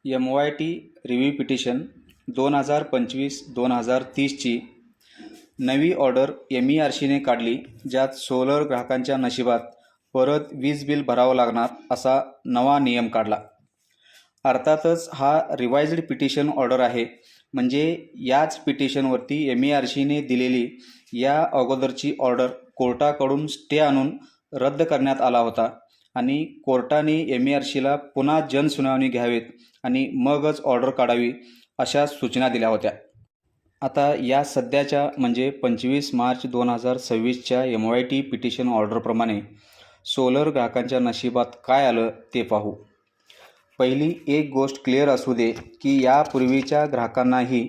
MYT review petition 2025-2030ची नवी order MERCने काढली, ज्यात सोलर ग्राहकांच्या नशिबात परत वीज बिल भरावं लागणार असा नवा नियम काढला। अर्थातच हा रिवाइज्ड पिटिशन ऑर्डर आहे, म्हणजे याच पिटिशनवरती MERCने दिलेली या अगोदरची ऑर्डर कोर्टाकडून स्टे आणून रद्द करण्यात आला होता आणि कोर्टाने MERCला पुन्हा जनसुनावणी घ्यावेत आणि मगच ऑर्डर काढावी अशा सूचना दिल्या होत्या। आता या सध्याच्या म्हणजे 25 मार्च 2026च्या MYT पिटिशन ऑर्डरप्रमाणे सोलर ग्राहकांच्या नशिबात काय आलं ते पाहू। पहिली एक गोष्ट क्लिअर असू दे की यापूर्वीच्या ग्राहकांनाही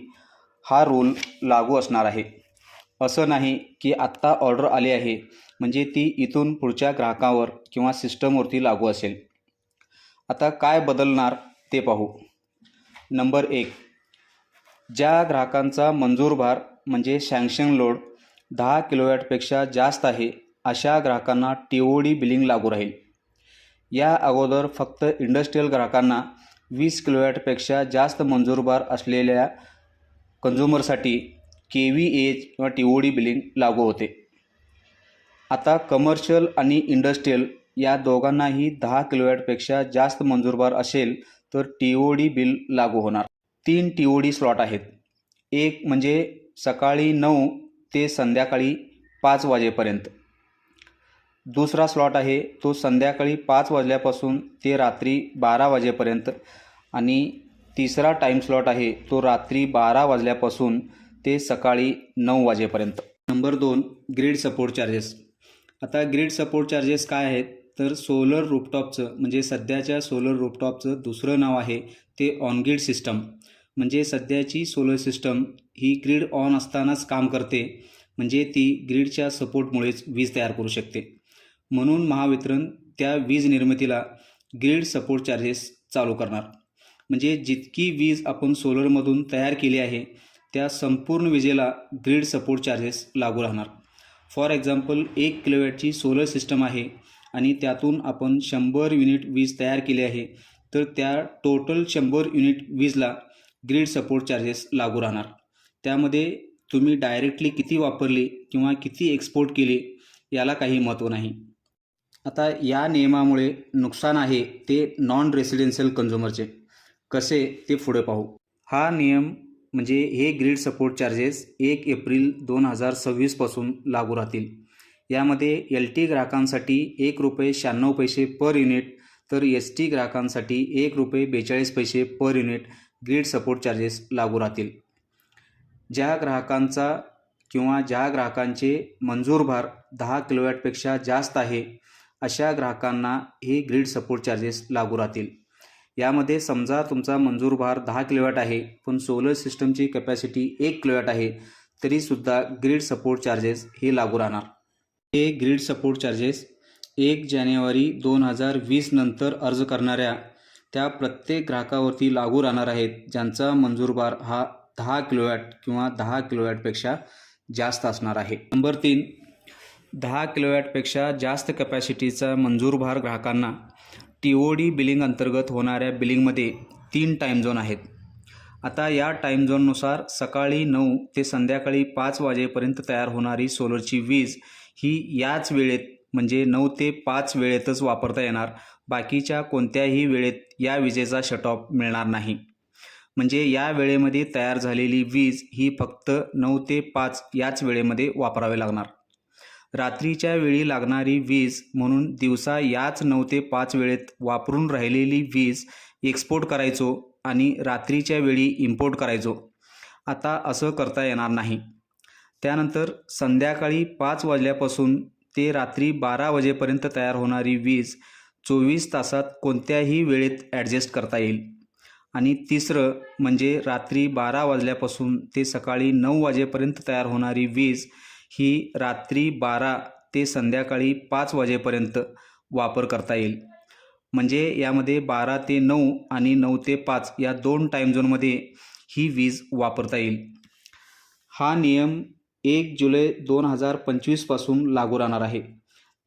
हा रूल लागू असणार आहे। असं नाही की आत्ता ऑर्डर आली आहे म्हणजे ती इथून पुढच्या ग्राहकांवर किंवा सिस्टमवरती लागू असेल। आता काय बदलणार ते पाहू। नंबर 1, ज्या ग्राहकांचा मंजूर भार म्हणजे सँक्शन लोड 10 किलोवॅटपेक्षा जास्त आहे अशा ग्राहकांना TOD बिलिंग लागू राहील। या अगोदर फक्त इंडस्ट्रियल ग्राहकांना 20 किलोवॅटपेक्षा जास्त मंजूर भार असलेल्या कंझ्युमरसाठी KVA किंवा TOD बिलिंग लागू होते। आता कमर्शियल आणि इंडस्ट्रियल या दोघांनाही 10 किलोवॅटपेक्षा जास्त मंजूर भार असेल तर TOD बिल लागू होणार। 3 TOD स्लॉट आहेत। एक म्हणजे सकाळी 9 ते संध्याकाळी 5 वाजेपर्यंत। दुसरा स्लॉट आहे तो संध्याकाळी 5 वाजल्यापासून ते रात्री 12 वाजेपर्यंत आणि तिसरा टाईम स्लॉट आहे तो रात्री 12 वाजल्यापासून ते सकाळी 9 वाजेपर्यंत। Number 2, grid support charges. आता ग्रीड सपोर्ट चार्जेस काय आहेत तर सोलर रूफटॉपचं म्हणजे सध्याच्या सोलर रूफटॉपचं दुसरं नाव आहे ते ऑन ग्रीड सिस्टम। म्हणजे सध्याची सोलर सिस्टम ही ग्रीड ऑन असतानाच काम करते, म्हणजे ती ग्रीडच्या सपोर्टमुळेच वीज तयार करू शकते। म्हणून महावितरण त्या वीज निर्मितीला ग्रीड सपोर्ट चार्जेस चालू करणार। म्हणजे जितकी वीज आपण सोलरमधून तयार केली आहे त्या संपूर्ण विजेला ग्रीड सपोर्ट चार्जेस लागू राहणार। फॉर एक्झाम्पल 1 किलोवॅटची सोलर सिस्टम आहे आणि त्यातून आपण 100 युनिट वीज तयार केली आहे, तर त्या टोटल 100 युनिट वीजला ग्रीड सपोर्ट चार्जेस लागू राहणार। त्यामध्ये तुम्ही डायरेक्टली किती वापरली किंवा किती एक्सपोर्ट केली याला काही महत्त्व नाही। आता या नियमामुळे नुकसान आहे ते नॉन रेसिडेन्शियल कंझ्युमरचे। कसे ते पुढे पाहू। हा नियम म्हणजे हे ग्रीड सपोर्ट चार्जेस 1 एप्रिल 2026 पासून लागू राहतील। यामध्ये LT ग्राहकांसाठी ₹1.96 पर युनिट तर ST ग्राहकांसाठी ₹1.42 per unit grid support charges लागू राहतील। ज्या ग्राहकांचा किंवा ज्या ग्राहकांचे मंजूर भार 10 किलोवॅटपेक्षा जास्त आहे अशा ग्राहकांना हे ग्रीड सपोर्ट चार्जेस लागू राहतील। यामध्ये समजा तुमचा मंजूर भार 10 किलोवॅट आहे पण सोलर सिस्टमची कॅपॅसिटी 1 किलोवॅट आहे, तरीसुद्धा ग्रीड सपोर्ट चार्जेस हे लागू राहणार। हे ग्रीड सपोर्ट चार्जेस 1 जानेवारी 2020 नंतर अर्ज करणाऱ्या त्या प्रत्येक ग्राहकावरती लागू राहणार आहेत ज्यांचा मंजूर भार हा 10 किलोवॅट किंवा 10 किलोवॅटपेक्षा जास्त असणार आहे। नंबर 3, 10 किलोवॅटपेक्षा जास्त कॅपॅसिटीचा मंजूर भार ग्राहकांना TOD बिलिंग अंतर्गत होणाऱ्या बिलिंगमध्ये 3 टाईम झोन आहेत। आता या टाईम झोननुसार सकाळी 9 ते संध्याकाळी 5 वाजेपर्यंत तयार होणारी सोलरची वीज ही याच वेळेत म्हणजे 9 ते 5 वेळेतच वापरता येणार। बाकीच्या कोणत्याही वेळेत या विजेचा शट ऑफ मिळणार नाही। म्हणजे या वेळेमध्ये तयार झालेली वीज ही फक्त 9 ते 5 याच वेळेमध्ये वापरावी लागणार। रात्रीच्या वेळी लागणारी वीज म्हणून दिवसा याच 9 ते 5 वेळेत वापरून राहिलेली वीज एक्सपोर्ट करायचो आणि रात्रीच्या वेळी इम्पोर्ट करायचो। आता असं करता येणार नाही। त्यानंतर संध्याकाळी 5 वाजल्यापासून ते रात्री 12 वाजेपर्यंत तयार होणारी वीज 24 तासात कोणत्याही वेळेत ॲडजस्ट करता येईल। आणि तिसरं म्हणजे रात्री 12 वाजल्यापासून ते सकाळी 9 वाजेपर्यंत तयार होणारी वीज ही रात्री 12 ते संध्याकाळी 5 वाजेपर्यंत वापर करता येईल। म्हणजे यामध्ये 12 ते 9 आणि 9 ते 5 या 2 टाईम झोनमध्ये ही वीज वापरता येईल। हा नियम 1 जुलै 2025 पासून लागू राहणार आहे।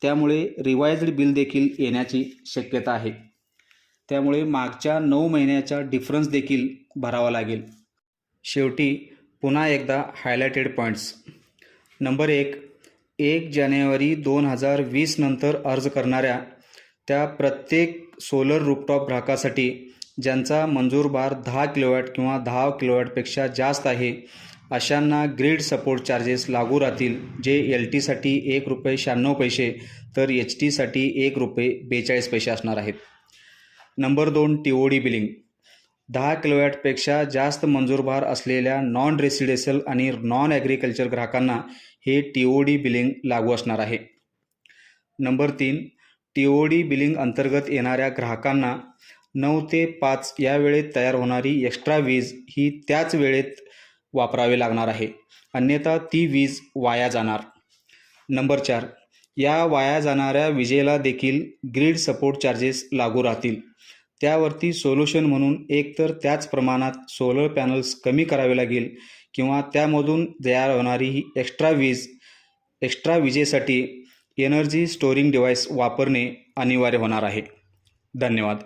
त्यामुळे रिवाइज्ड बिल देखील येण्याची शक्यता आहे। त्यामुळे मागच्या 9 महिन्याचा डिफरन्स देखील भरावा लागेल. शेवटी पुन्हा एकदा हायलाइटेड पॉईंट्स. नंबर 1 जानेवारी 2020 नंतर अर्ज करणाऱ्या त्या प्रत्येक सोलर रूफटॉप ग्राहकासाठी ज्यांचा मंजूर भार 10 किलोवॅट किंवा 10 किलोवॅटपेक्षा जास्त आहे अशांना ग्रीड सपोर्ट चार्जेस लागू राहतील, जे LTसाठी ₹1.96 तर HTसाठी ₹1.42 असणार आहेत. Number 2 TOD billing. 10 किलोवॅटपेक्षा जास्त मंजूर भार असलेल्या नॉन रेसिडेन्शियल आणि नॉन ॲग्रिकल्चर ग्राहकांना हे TOD बिलिंग लागू असणार आहे. नंबर 3 TOD बिलिंग अंतर्गत येणाऱ्या ग्राहकांना 9 ते 5 या वेळेत तयार होणारी एक्स्ट्रा वीज ही त्याच वेळेत वापरावी लागणार आहे, अन्यथा ती वीज वाया जाणार. नंबर 4 या वाया जाणाऱ्या विजेला देखील ग्रीड सपोर्ट चार्जेस लागू राहतील. त्यावरती सोल्युशन म्हणून एकतर त्याच प्रमाणात सोलर पॅनल्स कमी करावे लागेल किंवा त्यामधून तयार होणारी ही एक्स्ट्रा विजेसाठी एनर्जी स्टोरिंग डिव्हाइस वापरणे अनिवार्य होणार आहे. धन्यवाद.